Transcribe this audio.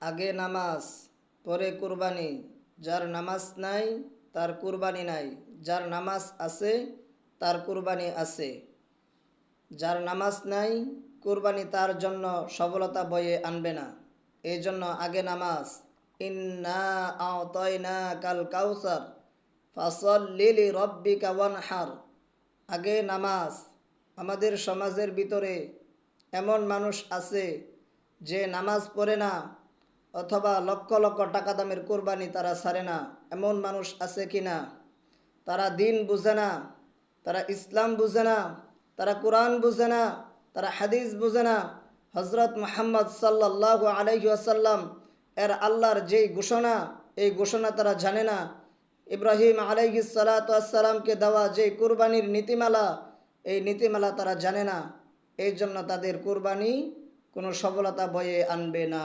আগে নামাজ পরে কুরবানি। যার নামাজ নাই তার কুরবানি নাই, যার নামাজ আছে তার কুরবানি আছে। যার নামাজ নাই কুরবানি তার জন্য সফলতা বয়ে আনবে না। এই জন্য আগে নামাজ। ইন্না আতাইনা কাল কাউসার ফাসাল্লি লিরাব্বিকা ওয়ানহার। আগে নামাজ। আমাদের সমাজের ভিতরে এমন মানুষ আছে যে নামাজ পড়ে না, অথবা লক্ষ লক্ষ টাকা দামের কোরবানি তারা ছাড়ে না। এমন মানুষ আছে কি না? তারা দিন বুঝে না, তারা ইসলাম বুঝে না, তারা কোরআন বুঝে না, তারা হাদিস বুঝে না। হজরত মুহাম্মদ সাল্লাল্লাহু আলাইহি ওয়াসাল্লাম এর আল্লাহর যেই ঘোষণা, এই ঘোষণা তারা জানে না। ইব্রাহিম আলাইহিস সালাতু ওয়াসসালামকে দেওয়া যেই কুরবানির নীতিমালা, এই নীতিমালা তারা জানে না। এই জন্য তাদের কুরবানি কোনো সফলতা বয়ে আনবে না।